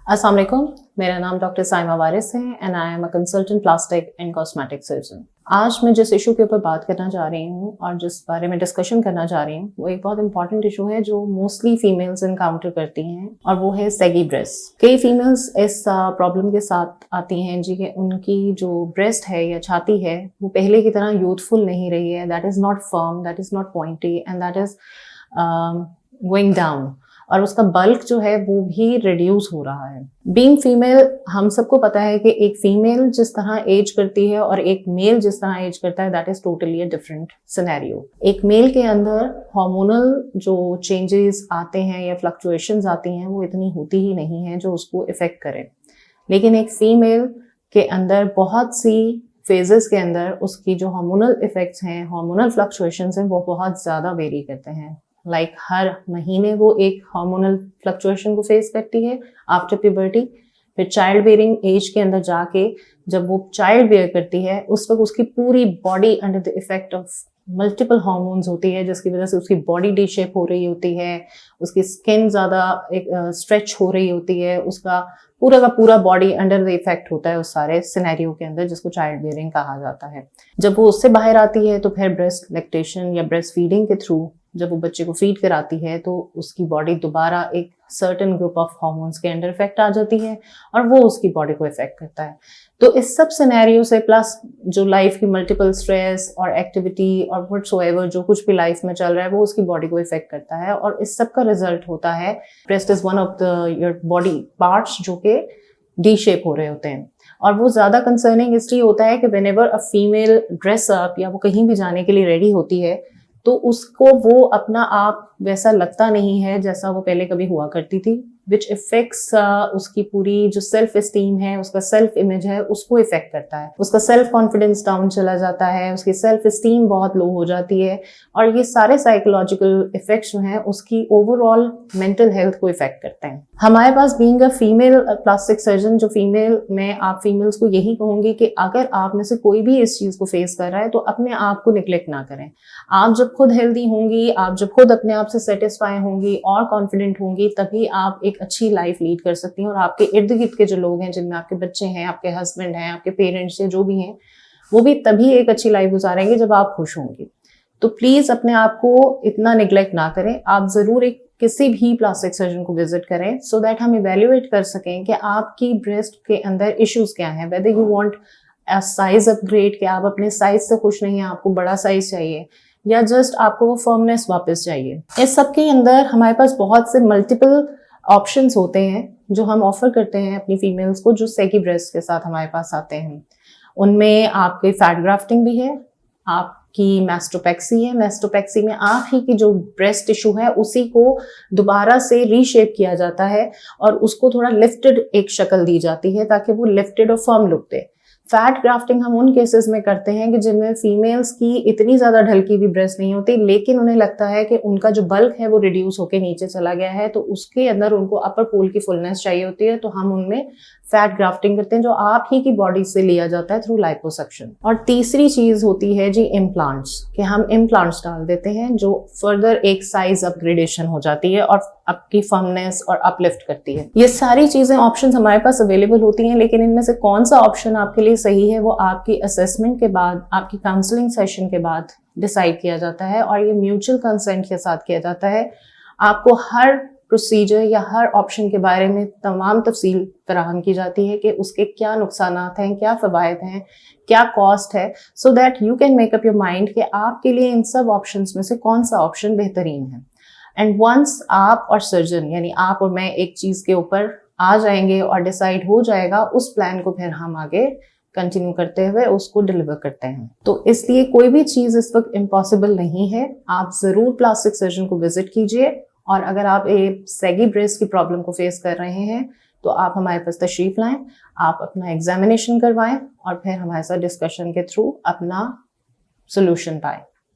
अस्सलाम वालेकुम, मेरा नाम डॉक्टर साइमा वारिस है and I am a consultant plastic and cosmetic surgeon. आज मैं जिस इशू के ऊपर बात करना चाह रही हूँ और जिस बारे में डिस्कशन करना चाह रही हूँ वो एक बहुत इंपॉर्टेंट इशू है जो मोस्टली फीमेल्स इनकाउंटर करती हैं और वो है सैगी ब्रेस्ट। कई फीमेल्स इस प्रॉब्लम के साथ आती हैं जी कि उनकी जो ब्रेस्ट है या छाती है वो पहले की तरह यूथफुल नहीं रही है, that is not firm, that is not pointy and that is going down, और उसका बल्क जो है वो भी रिड्यूस हो रहा है। बीइंग फीमेल, हम सबको पता है कि एक फीमेल जिस तरह एज करती है और एक मेल जिस तरह एज करता है, that is totally a different scenario. एक मेल के अंदर हार्मोनल जो चेंजेस आते हैं या फ्लक्चुएशंस आती हैं वो इतनी होती ही नहीं है जो उसको इफेक्ट करे, लेकिन एक फीमेल के अंदर बहुत सी फेजेस के अंदर उसकी जो हार्मोनल इफेक्ट्स हैं, हार्मोनल फ्लक्चुएशंस हैं, वो बहुत ज़्यादा वेरी करते हैं। हर महीने वो एक हार्मोनल फ्लक्चुएशन को फेस करती है आफ्टर प्यूबर्टी। फिर चाइल्ड बेयरिंग एज के अंदर जाके जब वो चाइल्ड बेयर करती है उस वक्त उसकी पूरी body under the effect of multiple hormones होती है, जिसकी वजह से उसकी बॉडी डी-शेप हो रही होती है, उसकी स्किन ज़्यादा स्ट्रेच हो रही होती है, उसका पूरा का पूरा बॉडी अंडर द इफेक्ट होता है उस सारे सिनेरियो के अंदर, जिसको चाइल्ड बेयरिंग कहा जाता है। जब वो उससे बाहर आती है तो फिर ब्रेस्ट लैक्टेशन या ब्रेस्ट फीडिंग के थ्रू जब वो बच्चे को फीड कराती है तो उसकी बॉडी दोबारा एक सर्टेन ग्रुप ऑफ हार्मोन्स के अंडर इफेक्ट आ जाती है और वो उसकी बॉडी को इफेक्ट करता है। तो इस सब सिनेरियो से प्लस जो लाइफ की मल्टीपल स्ट्रेस और एक्टिविटी और व्हाटसोएवर जो कुछ भी लाइफ में चल रहा है वो उसकी बॉडी को इफेक्ट करता है, और इस सब का रिजल्ट होता है breast is one of the your body parts जो कि डी शेप हो रहे होते हैं। और वो ज्यादा कंसर्निंग इसलिए होता है कि whenever a female dress up या वो कहीं भी जाने के लिए रेडी होती है तो उसको वो अपना आप वैसा लगता नहीं है जैसा वो पहले कभी हुआ करती थी, विच इफेक्ट्स उसकी पूरी जो सेल्फ एस्टीम है, उसका सेल्फ इमेज है, उसको इफेक्ट करता है। उसका सेल्फ कॉन्फिडेंस डाउन चला जाता है, उसकी सेल्फ एस्टीम बहुत लो हो जाती है, और ये सारे साइकोलॉजिकल इफेक्ट्स जो हैं उसकी ओवरऑल मेंटल हेल्थ को इफेक्ट करते हैं। हमारे पास being a female plastic surgeon, जो फीमेल में आप फीमेल्स को यही कहूंगी कि अगर आप में से कोई भी इस चीज को फेस कर रहा है तो अपने आप को निग्लेक्ट ना करें। आप जब खुद हेल्दी होंगी, आप जब खुद अपने आप से सेटिस्फाई होंगी और कॉन्फिडेंट होंगी, तभी आप एक अच्छी लाइफ लीड कर सकती हैं, और आपके इर्द गिर्द के जो लोग हैं जिनमें आपके बच्चे हैं, आपके हस्बैंड हैं, आपके पेरेंट्स हैं, जो भी हैं, वो भी तभी एक अच्छी लाइफ गुजारेंगे जब आप खुश होंगी। तो प्लीज अपने आप को इतना निग्लेक्ट ना करें। आप जरूर एक किसी भी प्लास्टिक सर्जन को विजिट करें सो दैट हम इवेल्युएट कर सकें कि आपकी ब्रेस्ट के अंदर इश्यूज क्या हैं, whether you want a size upgrade, कि आप अपने साइज से खुश नहीं हैं, आपको बड़ा साइज चाहिए, या जस्ट आपको वो फर्मनेस वापस चाहिए। इस सब के अंदर हमारे पास बहुत से मल्टीपल ऑप्शंस होते हैं जो हम ऑफर करते हैं अपनी फीमेल्स को जो सैगी ब्रेस्ट के साथ हमारे पास आते हैं। उनमें आपके फैट ग्राफ्टिंग भी है, आपकी मैस्टोपेक्सी है। मैस्टोपेक्सी में आप ही की जो ब्रेस्ट टिश्यू है उसी को दोबारा से रीशेप किया जाता है और उसको थोड़ा लिफ्टेड एक शक्ल दी जाती है ताकि वो लिफ्टेड और फर्म लुक दे। फैट ग्राफ्टिंग हम उन केसेस में करते हैं कि जिनमें फीमेल्स की इतनी ज्यादा ढलकी हुई ब्रेस्ट नहीं होती, लेकिन उन्हें लगता है कि उनका जो बल्क है वो रिड्यूस होकर नीचे चला गया है, तो उसके अंदर उनको अपर पोल की फुलनेस चाहिए होती है, तो हम उनमें फैट ग्राफ्टिंग करते हैं जो आप ही की बॉडी से लिया जाता है थ्रू लाइपोसक्शन। और तीसरी चीज होती है जी इम्प्लांट्स, कि हम इम्प्लांट्स डाल देते हैं जो फर्दर एक साइज अपग्रेडेशन हो जाती है और आपकी फर्मनेस और अपलिफ्ट करती है। ये सारी चीजें ऑप्शंस हमारे पास अवेलेबल होती हैं, लेकिन इनमें से कौन सा ऑप्शन आपके लिए सही है वो आपकी असेसमेंट के बाद, आपकी काउंसलिंग सेशन के बाद डिसाइड किया जाता है, और ये म्यूचुअल कंसेंट के साथ किया जाता है। आपको हर प्रोसीजर या हर ऑप्शन के बारे में तमाम तफसील फराहम की जाती है कि उसके क्या नुकसानात हैं, क्या फ़वाइद हैं, क्या कॉस्ट है, so that you can make up your mind कि आपके लिए इन सब ऑप्शंस में से कौन सा ऑप्शन बेहतरीन है। एंड वंस आप और सर्जन, यानी आप और मैं, एक चीज़ के ऊपर आ जाएंगे और डिसाइड हो जाएगा, उस प्लान को फिर हम आगे कंटिन्यू करते हुए उसको डिलीवर करते हैं। तो इसलिए कोई भी चीज़ इस वक्त इम्पॉसिबल नहीं है। आप ज़रूर प्लास्टिक सर्जन को विजिट कीजिए, और अगर आप एक सैगी ब्रेस्ट की प्रॉब्लम को फेस कर रहे हैं तो आप हमारे पास तशरीफ लाएं, आप अपना एग्जामिनेशन करवाएं और फिर हमारे साथ डिस्कशन के थ्रू अपना सोल्यूशन पाएं।